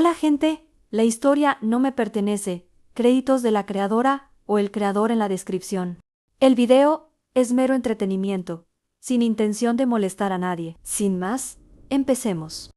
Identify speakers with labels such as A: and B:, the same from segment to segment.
A: Hola gente, la historia no me pertenece, créditos de la creadora o el creador en la descripción. El video es mero entretenimiento, sin intención de molestar a nadie. Sin más, empecemos.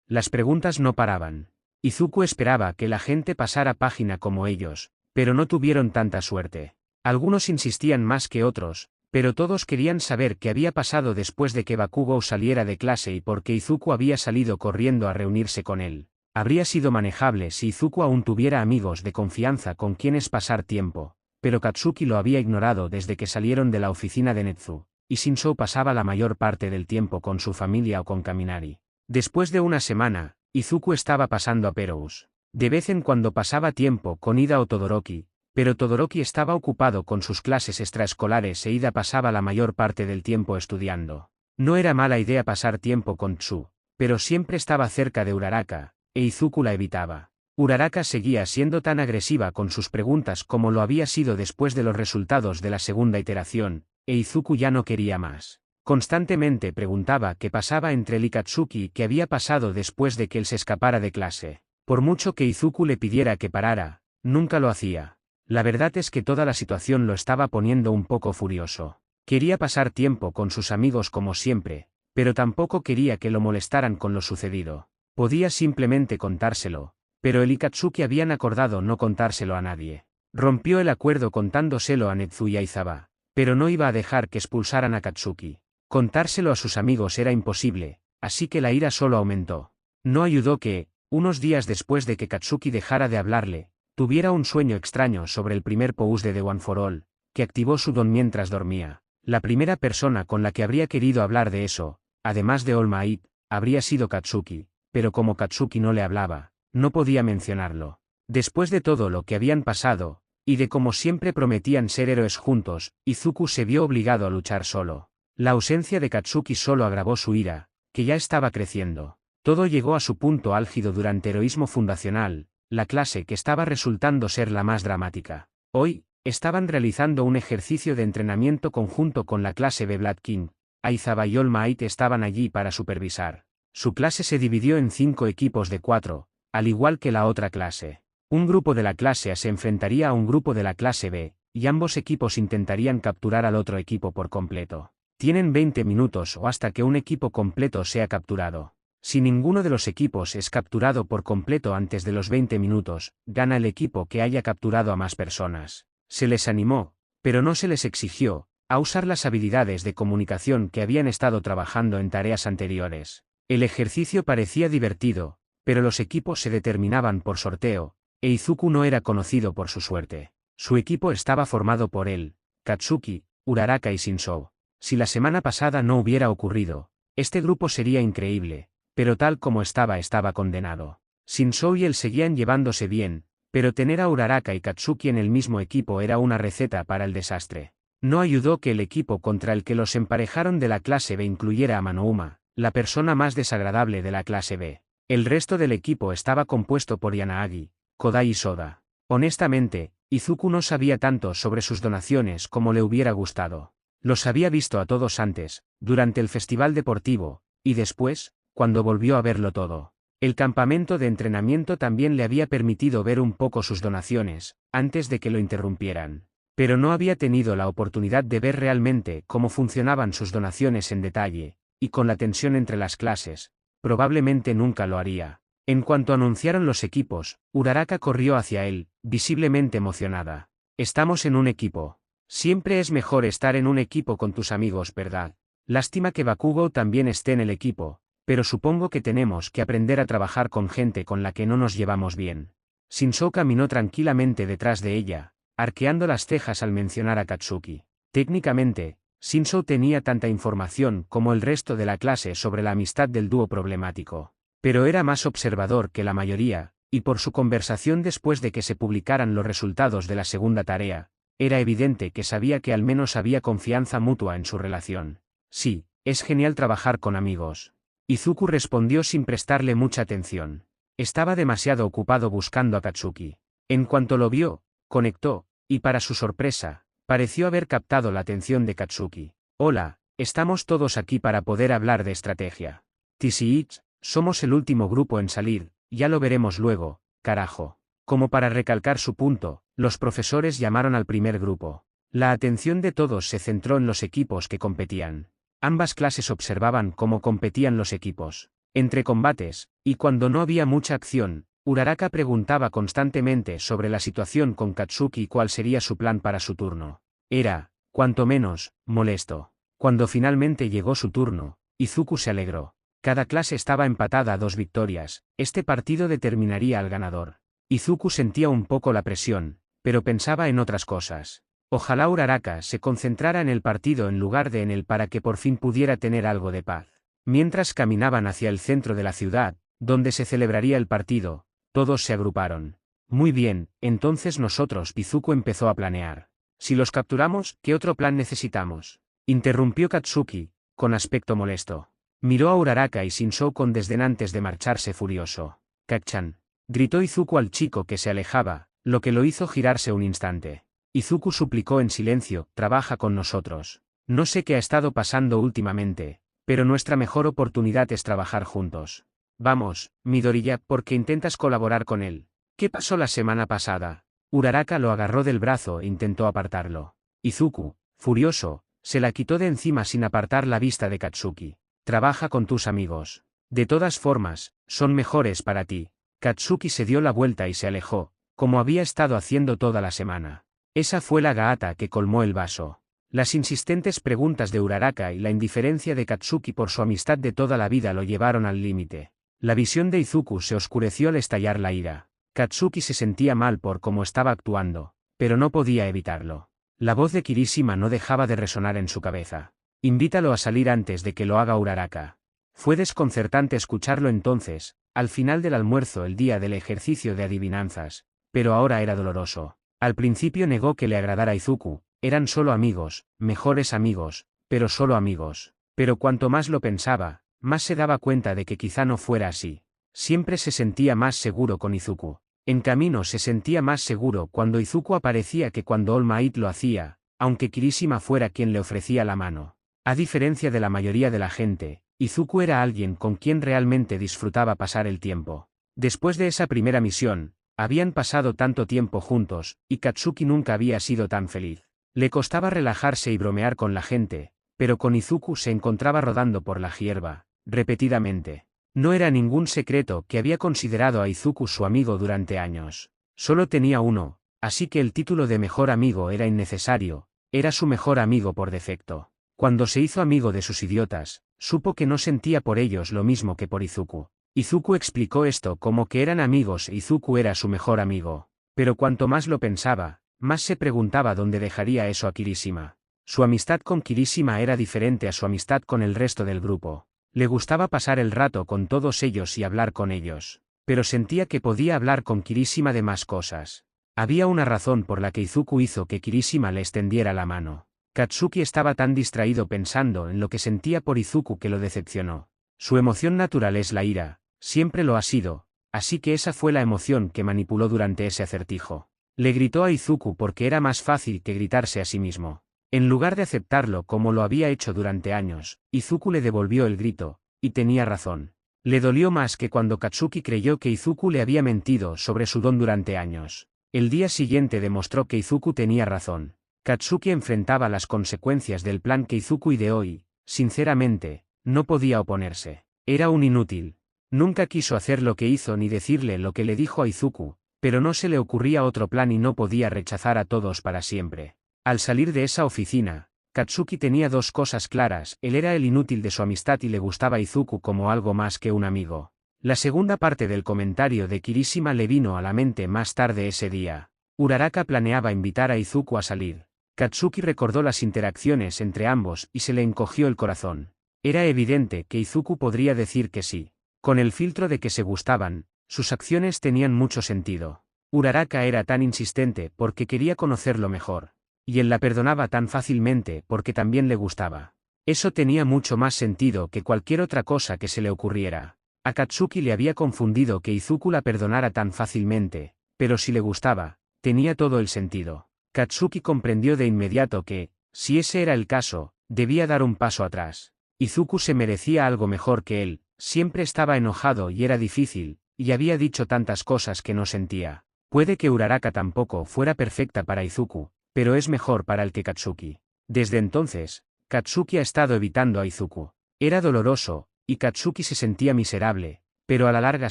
B: Las preguntas no paraban. Izuku esperaba que la gente pasara página como ellos, pero no tuvieron tanta suerte. Algunos insistían más que otros, pero todos querían saber qué había pasado después de que Bakugou saliera de clase y por qué Izuku había salido corriendo a reunirse con él. Habría sido manejable si Izuku aún tuviera amigos de confianza con quienes pasar tiempo, pero Katsuki lo había ignorado desde que salieron de la oficina de Netsu, y Shinso pasaba la mayor parte del tiempo con su familia o con Kaminari. Después de una semana, Izuku estaba pasando a Perous. De vez en cuando pasaba tiempo con Ida o Todoroki, pero Todoroki estaba ocupado con sus clases extraescolares e Ida pasaba la mayor parte del tiempo estudiando. No era mala idea pasar tiempo con Tsu, pero siempre estaba cerca de Uraraka, e Izuku la evitaba. Uraraka seguía siendo tan agresiva con sus preguntas como lo había sido después de los resultados de la segunda iteración, e Izuku ya no quería más. Constantemente preguntaba qué pasaba entre él y Katsuki y qué había pasado después de que él se escapara de clase. Por mucho que Izuku le pidiera que parara, nunca lo hacía. La verdad es que toda la situación lo estaba poniendo un poco furioso. Quería pasar tiempo con sus amigos como siempre, pero tampoco quería que lo molestaran con lo sucedido. Podía simplemente contárselo, pero él y Katsuki habían acordado no contárselo a nadie. Rompió el acuerdo contándoselo a Netsu y a Izawa, pero no iba a dejar que expulsaran a Katsuki. Contárselo a sus amigos era imposible, así que la ira solo aumentó. No ayudó que, unos días después de que Katsuki dejara de hablarle, tuviera un sueño extraño sobre el primer pose de The One for All, que activó su don mientras dormía. La primera persona con la que habría querido hablar de eso, además de All Might, habría sido Katsuki, pero como Katsuki no le hablaba, no podía mencionarlo. Después de todo lo que habían pasado, y de cómo siempre prometían ser héroes juntos, Izuku se vio obligado a luchar solo. La ausencia de Katsuki solo agravó su ira, que ya estaba creciendo. Todo llegó a su punto álgido durante Heroísmo Fundacional, la clase que estaba resultando ser la más dramática. Hoy, estaban realizando un ejercicio de entrenamiento conjunto con la clase B. Blood King. Aizawa y All Might estaban allí para supervisar. Su clase se dividió en 5 equipos de 4, al igual que la otra clase. Un grupo de la clase A se enfrentaría a un grupo de la clase B, y ambos equipos intentarían capturar al otro equipo por completo. Tienen 20 minutos o hasta que un equipo completo sea capturado. Si ninguno de los equipos es capturado por completo antes de los 20 minutos, gana el equipo que haya capturado a más personas. Se les animó, pero no se les exigió, a usar las habilidades de comunicación que habían estado trabajando en tareas anteriores. El ejercicio parecía divertido, pero los equipos se determinaban por sorteo, e Izuku no era conocido por su suerte. Su equipo estaba formado por él, Katsuki, Uraraka y Shinso. Si la semana pasada no hubiera ocurrido, este grupo sería increíble, pero tal como estaba condenado. Shinso y él seguían llevándose bien, pero tener a Uraraka y Katsuki en el mismo equipo era una receta para el desastre. No ayudó que el equipo contra el que los emparejaron de la clase B incluyera a Manouma, la persona más desagradable de la clase B. El resto del equipo estaba compuesto por Yanagi, Kodai y Soda. Honestamente, Izuku no sabía tanto sobre sus donaciones como le hubiera gustado. Los había visto a todos antes, durante el festival deportivo, y después, cuando volvió a verlo todo. El campamento de entrenamiento también le había permitido ver un poco sus donaciones, antes de que lo interrumpieran. Pero no había tenido la oportunidad de ver realmente cómo funcionaban sus donaciones en detalle, y con la tensión entre las clases, probablemente nunca lo haría. En cuanto anunciaron los equipos, Uraraka corrió hacia él, visiblemente emocionada. Estamos en un equipo. Siempre es mejor estar en un equipo con tus amigos, ¿verdad? Lástima que Bakugou también esté en el equipo, pero supongo que tenemos que aprender a trabajar con gente con la que no nos llevamos bien. Shinso caminó tranquilamente detrás de ella, arqueando las cejas al mencionar a Katsuki. Técnicamente, Shinso tenía tanta información como el resto de la clase sobre la amistad del dúo problemático. Pero era más observador que la mayoría, y por su conversación después de que se publicaran los resultados de la segunda tarea, era evidente que sabía que al menos había confianza mutua en su relación. Sí, es genial trabajar con amigos. Izuku respondió sin prestarle mucha atención. Estaba demasiado ocupado buscando a Katsuki. En cuanto lo vio, conectó, y para su sorpresa, pareció haber captado la atención de Katsuki. Hola, estamos todos aquí para poder hablar de estrategia. TCH, somos el último grupo en salir, ya lo veremos luego, carajo. Como para recalcar su punto, los profesores llamaron al primer grupo. La atención de todos se centró en los equipos que competían. Ambas clases observaban cómo competían los equipos. Entre combates, y cuando no había mucha acción, Uraraka preguntaba constantemente sobre la situación con Katsuki y cuál sería su plan para su turno. Era, cuanto menos, molesto. Cuando finalmente llegó su turno, Izuku se alegró. Cada clase estaba empatada a 2 victorias, este partido determinaría al ganador. Izuku sentía un poco la presión, pero pensaba en otras cosas. Ojalá Uraraka se concentrara en el partido en lugar de en él para que por fin pudiera tener algo de paz. Mientras caminaban hacia el centro de la ciudad, donde se celebraría el partido, todos se agruparon. Muy bien, entonces nosotros, Izuku empezó a planear. Si los capturamos, ¿qué otro plan necesitamos? Interrumpió Katsuki, con aspecto molesto. Miró a Uraraka y Shinso con desdén antes de marcharse furioso. Kakchan. Gritó Izuku al chico que se alejaba, lo que lo hizo girarse un instante. Izuku suplicó en silencio, trabaja con nosotros. No sé qué ha estado pasando últimamente, pero nuestra mejor oportunidad es trabajar juntos. Vamos, Midoriya, ¿por qué intentas colaborar con él? ¿Qué pasó la semana pasada? Uraraka lo agarró del brazo e intentó apartarlo. Izuku, furioso, se la quitó de encima sin apartar la vista de Katsuki. Trabaja con tus amigos. De todas formas, son mejores para ti. Katsuki se dio la vuelta y se alejó, como había estado haciendo toda la semana. Esa fue la gaata que colmó el vaso. Las insistentes preguntas de Uraraka y la indiferencia de Katsuki por su amistad de toda la vida lo llevaron al límite. La visión de Izuku se oscureció al estallar la ira. Katsuki se sentía mal por cómo estaba actuando, pero no podía evitarlo. La voz de Kirishima no dejaba de resonar en su cabeza. Invítalo a salir antes de que lo haga Uraraka. Fue desconcertante escucharlo entonces, al final del almuerzo el día del ejercicio de adivinanzas, pero ahora era doloroso. Al principio negó que le agradara a Izuku, eran solo amigos, mejores amigos, pero solo amigos. Pero cuanto más lo pensaba, más se daba cuenta de que quizá no fuera así. Siempre se sentía más seguro con Izuku. En camino se sentía más seguro cuando Izuku aparecía que cuando All Might lo hacía, aunque Kirishima fuera quien le ofrecía la mano. A diferencia de la mayoría de la gente, Izuku era alguien con quien realmente disfrutaba pasar el tiempo. Después de esa primera misión, habían pasado tanto tiempo juntos, y Katsuki nunca había sido tan feliz. Le costaba relajarse y bromear con la gente, pero con Izuku se encontraba rodando por la hierba, repetidamente. No era ningún secreto que había considerado a Izuku su amigo durante años. Solo tenía uno, así que el título de mejor amigo era innecesario, era su mejor amigo por defecto. Cuando se hizo amigo de sus idiotas, supo que no sentía por ellos lo mismo que por Izuku. Izuku explicó esto como que eran amigos e Izuku era su mejor amigo. Pero cuanto más lo pensaba, más se preguntaba dónde dejaría eso a Kirishima. Su amistad con Kirishima era diferente a su amistad con el resto del grupo. Le gustaba pasar el rato con todos ellos y hablar con ellos. Pero sentía que podía hablar con Kirishima de más cosas. Había una razón por la que Izuku hizo que Kirishima le extendiera la mano. Katsuki estaba tan distraído pensando en lo que sentía por Izuku que lo decepcionó. Su emoción natural es la ira, siempre lo ha sido, así que esa fue la emoción que manipuló durante ese acertijo. Le gritó a Izuku porque era más fácil que gritarse a sí mismo. En lugar de aceptarlo como lo había hecho durante años, Izuku le devolvió el grito, y tenía razón. Le dolió más que cuando Katsuki creyó que Izuku le había mentido sobre su don durante años. El día siguiente demostró que Izuku tenía razón. Katsuki enfrentaba las consecuencias del plan que Izuku ideó y, sinceramente, no podía oponerse. Era un inútil. Nunca quiso hacer lo que hizo ni decirle lo que le dijo a Izuku, pero no se le ocurría otro plan y no podía rechazar a todos para siempre. Al salir de esa oficina, Katsuki tenía dos cosas claras: él era el inútil de su amistad y le gustaba a Izuku como algo más que un amigo. La segunda parte del comentario de Kirishima le vino a la mente más tarde ese día. Uraraka planeaba invitar a Izuku a salir. Katsuki recordó las interacciones entre ambos y se le encogió el corazón. Era evidente que Izuku podría decir que sí. Con el filtro de que se gustaban, sus acciones tenían mucho sentido. Uraraka era tan insistente porque quería conocerlo mejor. Y él la perdonaba tan fácilmente porque también le gustaba. Eso tenía mucho más sentido que cualquier otra cosa que se le ocurriera. A Katsuki le había confundido que Izuku la perdonara tan fácilmente, pero si le gustaba, tenía todo el sentido. Katsuki comprendió de inmediato que, si ese era el caso, debía dar un paso atrás. Izuku se merecía algo mejor que él, siempre estaba enojado y era difícil, y había dicho tantas cosas que no sentía. Puede que Uraraka tampoco fuera perfecta para Izuku, pero es mejor para el que Katsuki. Desde entonces, Katsuki ha estado evitando a Izuku. Era doloroso, y Katsuki se sentía miserable, pero a la larga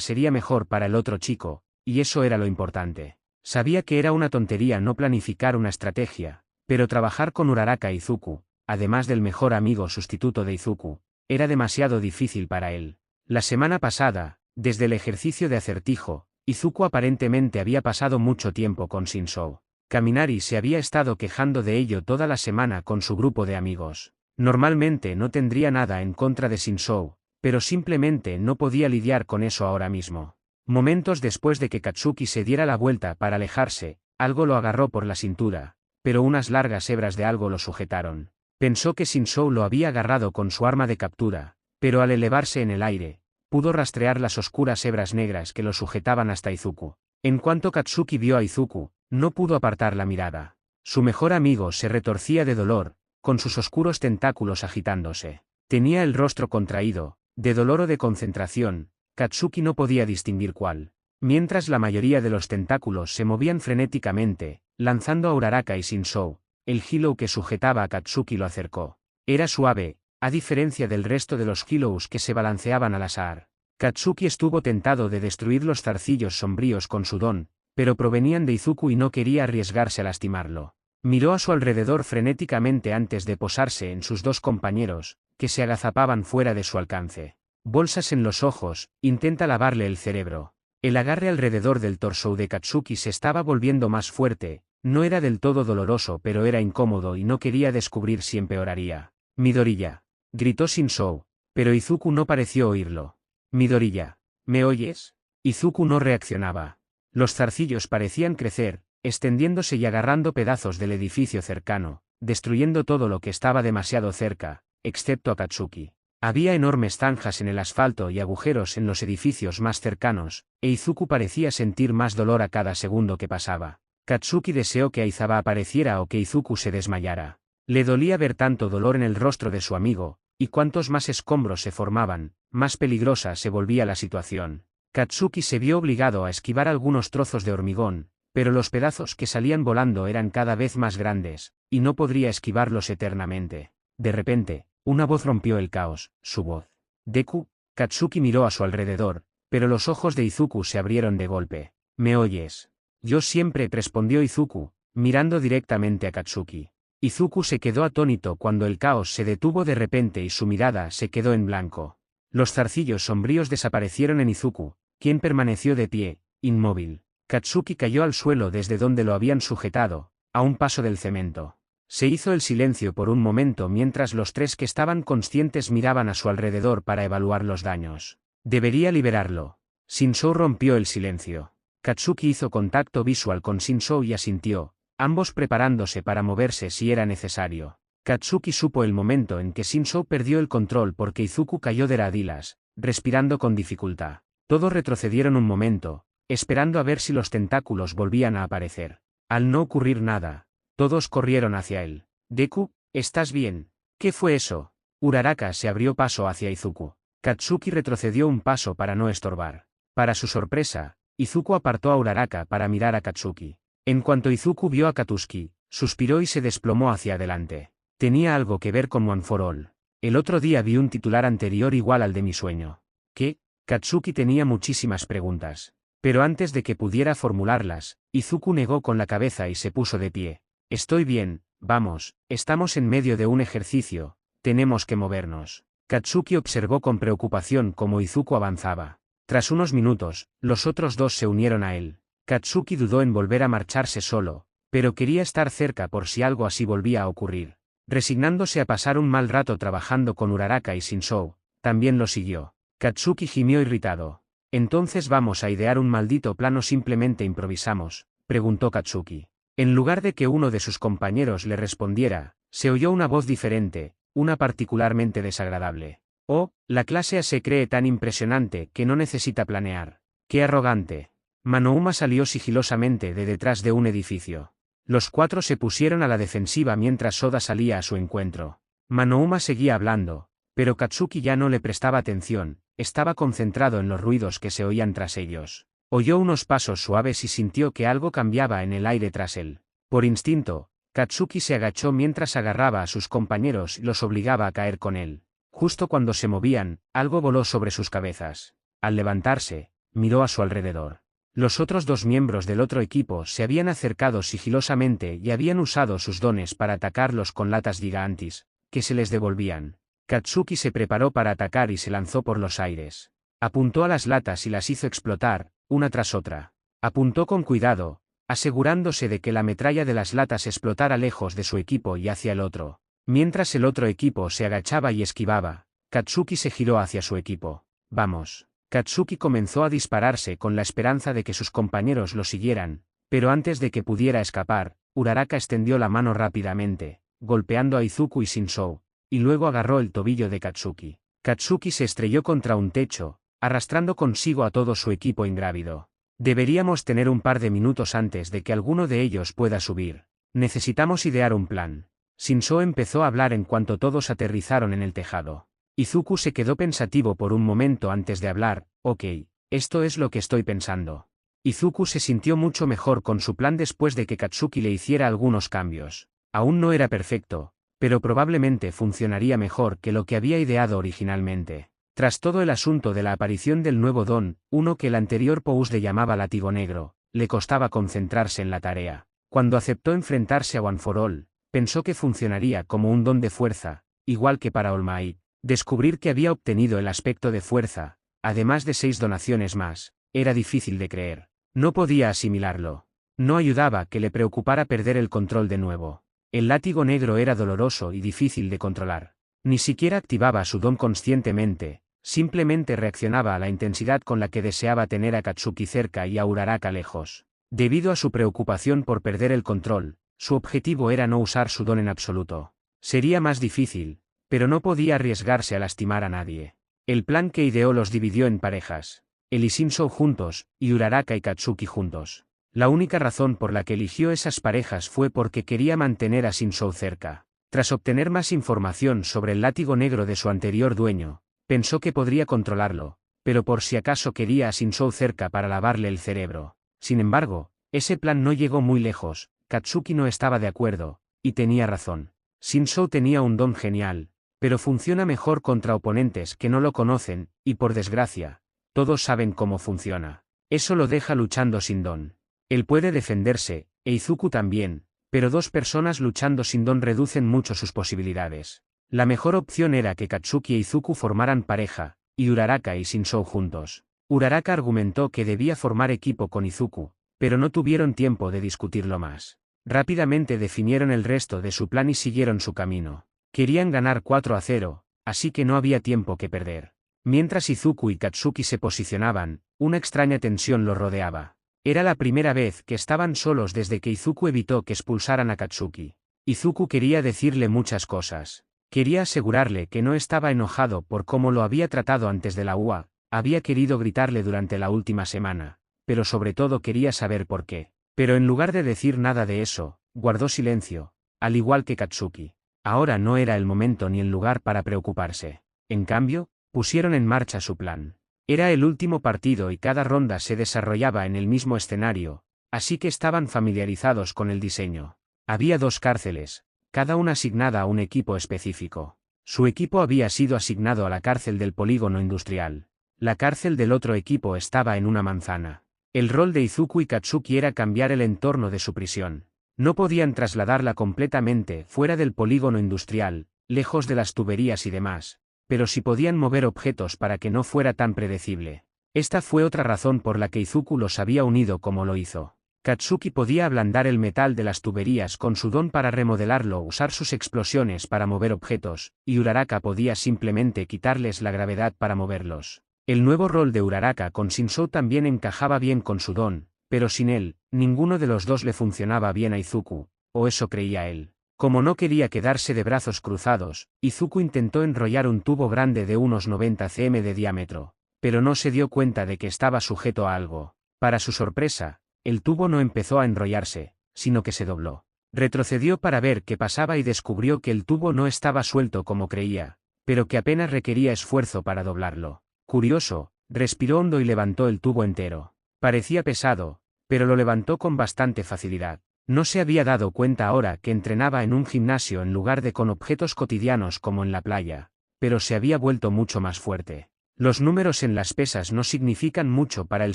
B: sería mejor para el otro chico, y eso era lo importante. Sabía que era una tontería no planificar una estrategia, pero trabajar con Uraraka e Izuku, además del mejor amigo sustituto de Izuku, era demasiado difícil para él. La semana pasada, desde el ejercicio de acertijo, Izuku aparentemente había pasado mucho tiempo con Shinzou. Kaminari se había estado quejando de ello toda la semana con su grupo de amigos. Normalmente no tendría nada en contra de Shinzou, pero simplemente no podía lidiar con eso ahora mismo. Momentos después de que Katsuki se diera la vuelta para alejarse, algo lo agarró por la cintura, pero unas largas hebras de algo lo sujetaron. Pensó que Shinzou lo había agarrado con su arma de captura, pero al elevarse en el aire, pudo rastrear las oscuras hebras negras que lo sujetaban hasta Izuku. En cuanto Katsuki vio a Izuku, no pudo apartar la mirada. Su mejor amigo se retorcía de dolor, con sus oscuros tentáculos agitándose. Tenía el rostro contraído, de dolor o de concentración, Katsuki no podía distinguir cuál. Mientras la mayoría de los tentáculos se movían frenéticamente, lanzando a Uraraka y Shinzou, el Hilo que sujetaba a Katsuki lo acercó. Era suave, a diferencia del resto de los Hilous que se balanceaban al azar. Katsuki estuvo tentado de destruir los zarcillos sombríos con su don, pero provenían de Izuku y no quería arriesgarse a lastimarlo. Miró a su alrededor frenéticamente antes de posarse en sus dos compañeros, que se agazapaban fuera de su alcance. Bolsas en los ojos, intenta lavarle el cerebro. El agarre alrededor del torso de Katsuki se estaba volviendo más fuerte, no era del todo doloroso pero era incómodo y no quería descubrir si empeoraría. Midoriya, gritó Shinzou, pero Izuku no pareció oírlo. Midoriya, ¿me oyes? Izuku no reaccionaba. Los zarcillos parecían crecer, extendiéndose y agarrando pedazos del edificio cercano, destruyendo todo lo que estaba demasiado cerca, excepto a Katsuki. Había enormes zanjas en el asfalto y agujeros en los edificios más cercanos, e Izuku parecía sentir más dolor a cada segundo que pasaba. Katsuki deseó que Aizawa apareciera o que Izuku se desmayara. Le dolía ver tanto dolor en el rostro de su amigo, y cuantos más escombros se formaban, más peligrosa se volvía la situación. Katsuki se vio obligado a esquivar algunos trozos de hormigón, pero los pedazos que salían volando eran cada vez más grandes, y no podría esquivarlos eternamente. De repente, una voz rompió el caos, su voz. Deku. Katsuki miró a su alrededor, pero los ojos de Izuku se abrieron de golpe. ¿Me oyes? Yo siempre, respondió Izuku, mirando directamente a Katsuki. Izuku se quedó atónito cuando el caos se detuvo de repente y su mirada se quedó en blanco. Los zarcillos sombríos desaparecieron en Izuku, quien permaneció de pie, inmóvil. Katsuki cayó al suelo desde donde lo habían sujetado, a un paso del cemento. Se hizo el silencio por un momento mientras los tres que estaban conscientes miraban a su alrededor para evaluar los daños. Debería liberarlo. Shinzou rompió el silencio. Katsuki hizo contacto visual con Shinzou y asintió, ambos preparándose para moverse si era necesario. Katsuki supo el momento en que Shinzou perdió el control porque Izuku cayó de radilas, respirando con dificultad. Todos retrocedieron un momento, esperando a ver si los tentáculos volvían a aparecer. Al no ocurrir nada, todos corrieron hacia él. Deku, ¿estás bien? ¿Qué fue eso? Uraraka se abrió paso hacia Izuku. Katsuki retrocedió un paso para no estorbar. Para su sorpresa, Izuku apartó a Uraraka para mirar a Katsuki. En cuanto Izuku vio a Katsuki, suspiró y se desplomó hacia adelante. Tenía algo que ver con One for All. El otro día vi un titular anterior igual al de mi sueño. ¿Qué? Katsuki tenía muchísimas preguntas. Pero antes de que pudiera formularlas, Izuku negó con la cabeza y se puso de pie. Estoy bien, vamos, estamos en medio de un ejercicio, tenemos que movernos. Katsuki observó con preocupación cómo Izuku avanzaba. Tras unos minutos, los otros dos se unieron a él. Katsuki dudó en volver a marcharse solo, pero quería estar cerca por si algo así volvía a ocurrir. Resignándose a pasar un mal rato trabajando con Uraraka y Shinzou, también lo siguió. Katsuki gimió irritado. ¿Entonces vamos a idear un maldito plan o simplemente improvisamos?, preguntó Katsuki. En lugar de que uno de sus compañeros le respondiera, se oyó una voz diferente, una particularmente desagradable. Oh, la clase A se cree tan impresionante que no necesita planear. ¡Qué arrogante! Manouma salió sigilosamente de detrás de un edificio. Los cuatro se pusieron a la defensiva mientras Soda salía a su encuentro. Manouma seguía hablando, pero Katsuki ya no le prestaba atención, estaba concentrado en los ruidos que se oían tras ellos. Oyó unos pasos suaves y sintió que algo cambiaba en el aire tras él. Por instinto, Katsuki se agachó mientras agarraba a sus compañeros y los obligaba a caer con él. Justo cuando se movían, algo voló sobre sus cabezas. Al levantarse, miró a su alrededor. Los otros dos miembros del otro equipo se habían acercado sigilosamente y habían usado sus dones para atacarlos con latas gigantes, que se les devolvían. Katsuki se preparó para atacar y se lanzó por los aires. Apuntó a las latas y las hizo explotar, una tras otra. Apuntó con cuidado, asegurándose de que la metralla de las latas explotara lejos de su equipo y hacia el otro. Mientras el otro equipo se agachaba y esquivaba, Katsuki se giró hacia su equipo. «Vamos». Katsuki comenzó a dispararse con la esperanza de que sus compañeros lo siguieran, pero antes de que pudiera escapar, Uraraka extendió la mano rápidamente, golpeando a Izuku y Shinzou, y luego agarró el tobillo de Katsuki. Katsuki se estrelló contra un techo, arrastrando consigo a todo su equipo ingrávido. «Deberíamos tener un par de minutos antes de que alguno de ellos pueda subir. Necesitamos idear un plan». Shinzou empezó a hablar en cuanto todos aterrizaron en el tejado. Izuku se quedó pensativo por un momento antes de hablar. «Ok, esto es lo que estoy pensando». Izuku se sintió mucho mejor con su plan después de que Katsuki le hiciera algunos cambios. Aún no era perfecto, pero probablemente funcionaría mejor que lo que había ideado originalmente. Tras todo el asunto de la aparición del nuevo don, uno que el anterior Pous le llamaba látigo negro, le costaba concentrarse en la tarea. Cuando aceptó enfrentarse a One for All, pensó que funcionaría como un don de fuerza, igual que para All Might. Descubrir que había obtenido el aspecto de fuerza, además de 6 donaciones más, era difícil de creer. No podía asimilarlo. No ayudaba que le preocupara perder el control de nuevo. El látigo negro era doloroso y difícil de controlar. Ni siquiera activaba su don conscientemente, simplemente reaccionaba a la intensidad con la que deseaba tener a Katsuki cerca y a Uraraka lejos. Debido a su preocupación por perder el control, su objetivo era no usar su don en absoluto. Sería más difícil, pero no podía arriesgarse a lastimar a nadie. El plan que ideó los dividió en parejas. Él y Shinzou juntos, y Uraraka y Katsuki juntos. La única razón por la que eligió esas parejas fue porque quería mantener a Shinzou cerca. Tras obtener más información sobre el látigo negro de su anterior dueño, pensó que podría controlarlo, pero por si acaso quería a Shinzou cerca para lavarle el cerebro. Sin embargo, ese plan no llegó muy lejos. Katsuki no estaba de acuerdo, y tenía razón. Shinzou tenía un don genial, pero funciona mejor contra oponentes que no lo conocen, y por desgracia, todos saben cómo funciona. Eso lo deja luchando sin don. Él puede defenderse, e Izuku también, pero 2 personas luchando sin don reducen mucho sus posibilidades. La mejor opción era que Katsuki e Izuku formaran pareja, y Uraraka y Shinzou juntos. Uraraka argumentó que debía formar equipo con Izuku, pero no tuvieron tiempo de discutirlo más. Rápidamente definieron el resto de su plan y siguieron su camino. Querían ganar 4-0, así que no había tiempo que perder. Mientras Izuku y Katsuki se posicionaban, una extraña tensión los rodeaba. Era la primera vez que estaban solos desde que Izuku evitó que expulsaran a Katsuki. Izuku quería decirle muchas cosas. Quería asegurarle que no estaba enojado por cómo lo había tratado antes de la UA, había querido gritarle durante la última semana, pero sobre todo quería saber por qué. Pero en lugar de decir nada de eso, guardó silencio, al igual que Katsuki. Ahora no era el momento ni el lugar para preocuparse. En cambio, pusieron en marcha su plan. Era el último partido y cada ronda se desarrollaba en el mismo escenario, así que estaban familiarizados con el diseño. Había 2 cárceles, cada una asignada a un equipo específico. Su equipo había sido asignado a la cárcel del polígono industrial. La cárcel del otro equipo estaba en una manzana. El rol de Izuku y Katsuki era cambiar el entorno de su prisión. No podían trasladarla completamente fuera del polígono industrial, lejos de las tuberías y demás, pero sí podían mover objetos para que no fuera tan predecible. Esta fue otra razón por la que Izuku los había unido como lo hizo. Katsuki podía ablandar el metal de las tuberías con su don para remodelarlo o usar sus explosiones para mover objetos, y Uraraka podía simplemente quitarles la gravedad para moverlos. El nuevo rol de Uraraka con Shinzou también encajaba bien con su don, pero sin él, ninguno de los dos le funcionaba bien a Izuku, o eso creía él. Como no quería quedarse de brazos cruzados, Izuku intentó enrollar un tubo grande de unos 90 cm de diámetro, pero no se dio cuenta de que estaba sujeto a algo. Para su sorpresa, el tubo no empezó a enrollarse, sino que se dobló. Retrocedió para ver qué pasaba y descubrió que el tubo no estaba suelto como creía, pero que apenas requería esfuerzo para doblarlo. Curioso, respiró hondo y levantó el tubo entero. Parecía pesado, pero lo levantó con bastante facilidad. No se había dado cuenta ahora que entrenaba en un gimnasio en lugar de con objetos cotidianos como en la playa, pero se había vuelto mucho más fuerte. Los números en las pesas no significan mucho para él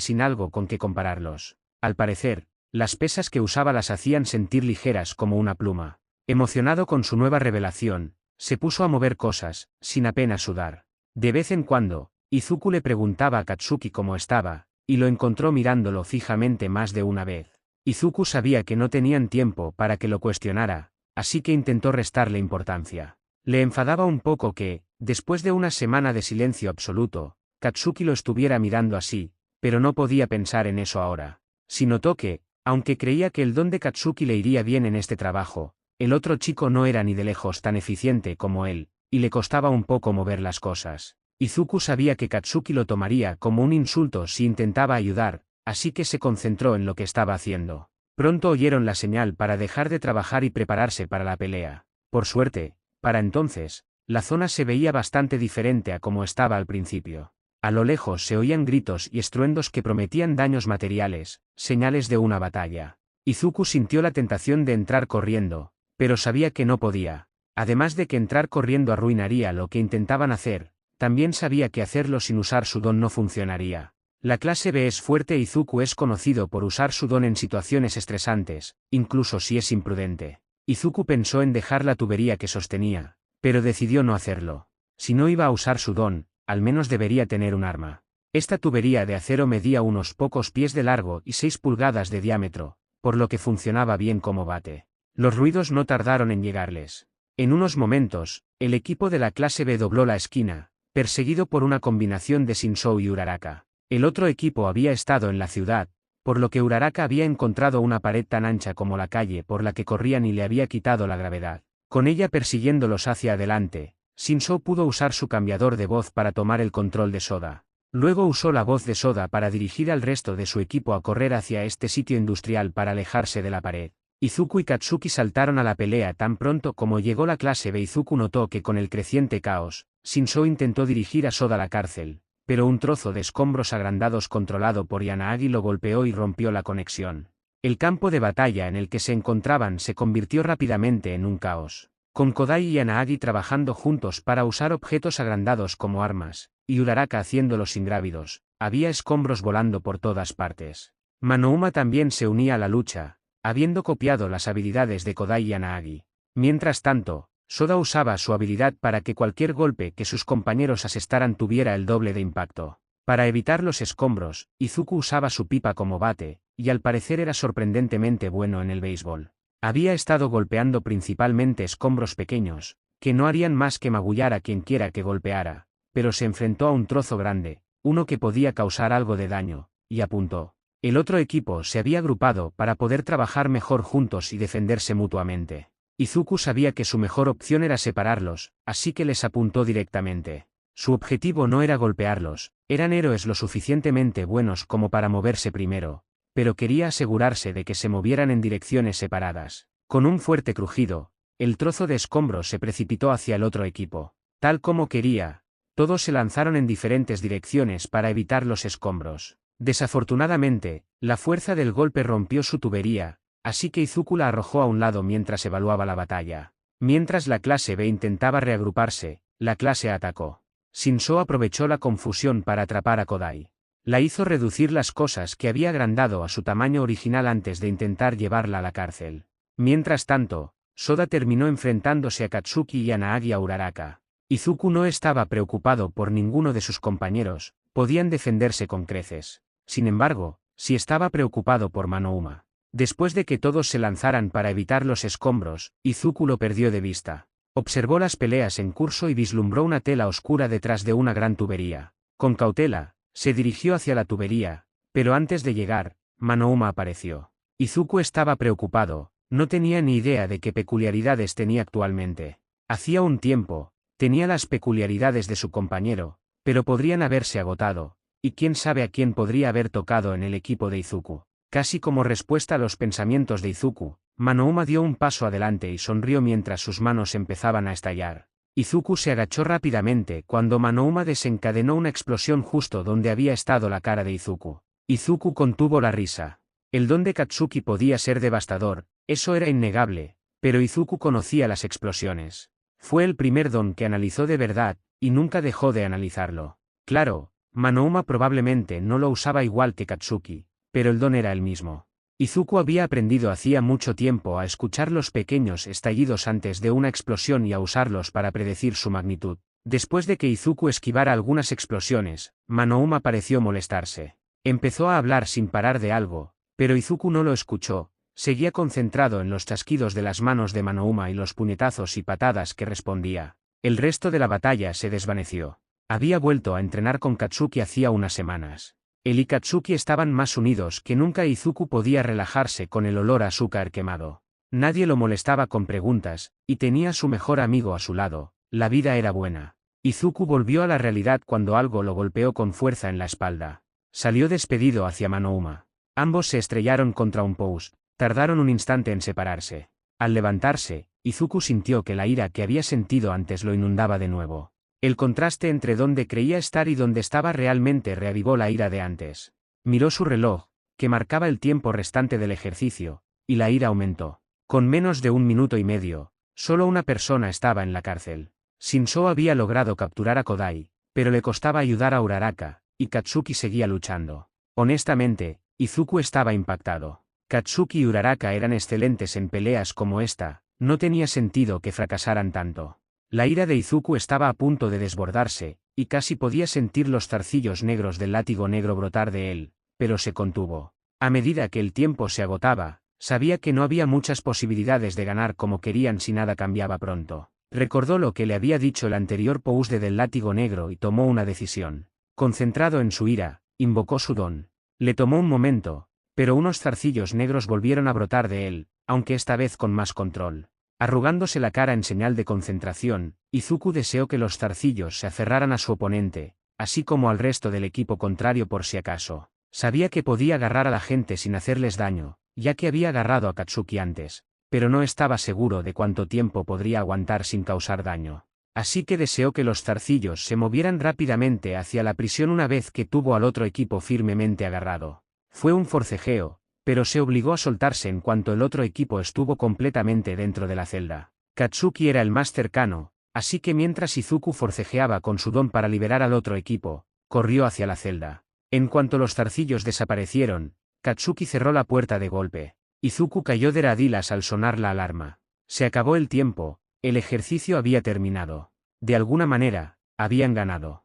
B: sin algo con que compararlos. Al parecer, las pesas que usaba las hacían sentir ligeras como una pluma. Emocionado con su nueva revelación, se puso a mover cosas, sin apenas sudar. De vez en cuando, Izuku le preguntaba a Katsuki cómo estaba, y lo encontró mirándolo fijamente más de una vez. Izuku sabía que no tenían tiempo para que lo cuestionara, así que intentó restarle importancia. Le enfadaba un poco que, después de una semana de silencio absoluto, Katsuki lo estuviera mirando así, pero no podía pensar en eso ahora. Si notó que, aunque creía que el don de Katsuki le iría bien en este trabajo, el otro chico no era ni de lejos tan eficiente como él, y le costaba un poco mover las cosas. Izuku sabía que Katsuki lo tomaría como un insulto si intentaba ayudar, así que se concentró en lo que estaba haciendo. Pronto oyeron la señal para dejar de trabajar y prepararse para la pelea. Por suerte, para entonces, la zona se veía bastante diferente a como estaba al principio. A lo lejos se oían gritos y estruendos que prometían daños materiales, señales de una batalla. Izuku sintió la tentación de entrar corriendo, pero sabía que no podía. Además de que entrar corriendo arruinaría lo que intentaban hacer, también sabía que hacerlo sin usar su don no funcionaría. La clase B es fuerte y Izuku es conocido por usar su don en situaciones estresantes, incluso si es imprudente. Izuku pensó en dejar la tubería que sostenía, pero decidió no hacerlo. Si no iba a usar su don, al menos debería tener un arma. Esta tubería de acero medía unos pocos pies de largo y 6 pulgadas de diámetro, por lo que funcionaba bien como bate. Los ruidos no tardaron en llegarles. En unos momentos, el equipo de la clase B dobló la esquina, perseguido por una combinación de Shinzou y Uraraka. El otro equipo había estado en la ciudad, por lo que Uraraka había encontrado una pared tan ancha como la calle por la que corrían y le había quitado la gravedad. Con ella persiguiéndolos hacia adelante, Shinzou pudo usar su cambiador de voz para tomar el control de Soda. Luego usó la voz de Soda para dirigir al resto de su equipo a correr hacia este sitio industrial para alejarse de la pared. Izuku y Katsuki saltaron a la pelea tan pronto como llegó la clase B. Izuku notó que con el creciente caos, Shinzou intentó dirigir a Soda a la cárcel, pero un trozo de escombros agrandados controlado por Yanagi lo golpeó y rompió la conexión. El campo de batalla en el que se encontraban se convirtió rápidamente en un caos, con Kodai y Yanagi trabajando juntos para usar objetos agrandados como armas, y Uraraka haciéndolos ingrávidos. Había escombros volando por todas partes. Manouma también se unía a la lucha, habiendo copiado las habilidades de Kodai y Yanagi. Mientras tanto, Soda usaba su habilidad para que cualquier golpe que sus compañeros asestaran tuviera el doble de impacto. Para evitar los escombros, Izuku usaba su pipa como bate, y al parecer era sorprendentemente bueno en el béisbol. Había estado golpeando principalmente escombros pequeños, que no harían más que magullar a quien quiera que golpeara, pero se enfrentó a un trozo grande, uno que podía causar algo de daño, y apuntó. El otro equipo se había agrupado para poder trabajar mejor juntos y defenderse mutuamente. Izuku sabía que su mejor opción era separarlos, así que les apuntó directamente. Su objetivo no era golpearlos, eran héroes lo suficientemente buenos como para moverse primero, pero quería asegurarse de que se movieran en direcciones separadas. Con un fuerte crujido, el trozo de escombros se precipitó hacia el otro equipo. Tal como quería, todos se lanzaron en diferentes direcciones para evitar los escombros. Desafortunadamente, la fuerza del golpe rompió su tubería, así que Izuku la arrojó a un lado mientras evaluaba la batalla. Mientras la clase B intentaba reagruparse, la clase A atacó. Shinzou aprovechó la confusión para atrapar a Kodai. La hizo reducir las cosas que había agrandado a su tamaño original antes de intentar llevarla a la cárcel. Mientras tanto, Soda terminó enfrentándose a Katsuki y a Naagi a Uraraka. Izuku no estaba preocupado por ninguno de sus compañeros, podían defenderse con creces. Sin embargo, sí estaba preocupado por Manouma. Después de que todos se lanzaran para evitar los escombros, Izuku lo perdió de vista. Observó las peleas en curso y vislumbró una tela oscura detrás de una gran tubería. Con cautela, se dirigió hacia la tubería, pero antes de llegar, Manouma apareció. Izuku estaba preocupado, no tenía ni idea de qué peculiaridades tenía actualmente. Hacía un tiempo, tenía las peculiaridades de su compañero, pero podrían haberse agotado, y quién sabe a quién podría haber tocado en el equipo de Izuku. Casi como respuesta a los pensamientos de Izuku, Manouma dio un paso adelante y sonrió mientras sus manos empezaban a estallar. Izuku se agachó rápidamente cuando Manouma desencadenó una explosión justo donde había estado la cara de Izuku. Izuku contuvo la risa. El don de Katsuki podía ser devastador, eso era innegable, pero Izuku conocía las explosiones. Fue el primer don que analizó de verdad, y nunca dejó de analizarlo. Claro, Manouma probablemente no lo usaba igual que Katsuki, pero el don era el mismo. Izuku había aprendido hacía mucho tiempo a escuchar los pequeños estallidos antes de una explosión y a usarlos para predecir su magnitud. Después de que Izuku esquivara algunas explosiones, Manouma pareció molestarse. Empezó a hablar sin parar de algo, pero Izuku no lo escuchó, seguía concentrado en los chasquidos de las manos de Manouma y los puñetazos y patadas que respondía. El resto de la batalla se desvaneció. Había vuelto a entrenar con Katsuki hacía unas semanas. Él y Katsuki estaban más unidos que nunca y Izuku podía relajarse con el olor a azúcar quemado. Nadie lo molestaba con preguntas, y tenía a su mejor amigo a su lado, la vida era buena. Izuku volvió a la realidad cuando algo lo golpeó con fuerza en la espalda. Salió despedido hacia Manouma. Ambos se estrellaron contra un post, tardaron un instante en separarse. Al levantarse, Izuku sintió que la ira que había sentido antes lo inundaba de nuevo. El contraste entre donde creía estar y donde estaba realmente reavivó la ira de antes. Miró su reloj, que marcaba el tiempo restante del ejercicio, y la ira aumentó. Con menos de 1 minuto y medio, solo una persona estaba en la cárcel. Shinzo había logrado capturar a Kodai, pero le costaba ayudar a Uraraka, y Katsuki seguía luchando. Honestamente, Izuku estaba impactado. Katsuki y Uraraka eran excelentes en peleas como esta, no tenía sentido que fracasaran tanto. La ira de Izuku estaba a punto de desbordarse, y casi podía sentir los zarcillos negros del látigo negro brotar de él, pero se contuvo. A medida que el tiempo se agotaba, sabía que no había muchas posibilidades de ganar como querían si nada cambiaba pronto. Recordó lo que le había dicho el anterior Pouste del látigo negro y tomó una decisión. Concentrado en su ira, invocó su don. Le tomó un momento, pero unos zarcillos negros volvieron a brotar de él, aunque esta vez con más control. Arrugándose la cara en señal de concentración, Izuku deseó que los zarcillos se aferraran a su oponente, así como al resto del equipo contrario por si acaso. Sabía que podía agarrar a la gente sin hacerles daño, ya que había agarrado a Katsuki antes, pero no estaba seguro de cuánto tiempo podría aguantar sin causar daño. Así que deseó que los zarcillos se movieran rápidamente hacia la prisión una vez que tuvo al otro equipo firmemente agarrado. Fue un forcejeo, pero se obligó a soltarse en cuanto el otro equipo estuvo completamente dentro de la celda. Katsuki era el más cercano, así que mientras Izuku forcejeaba con su don para liberar al otro equipo, corrió hacia la celda. En cuanto los zarcillos desaparecieron, Katsuki cerró la puerta de golpe. Izuku cayó de radilas al sonar la alarma. Se acabó el tiempo, el ejercicio había terminado. De alguna manera, habían ganado.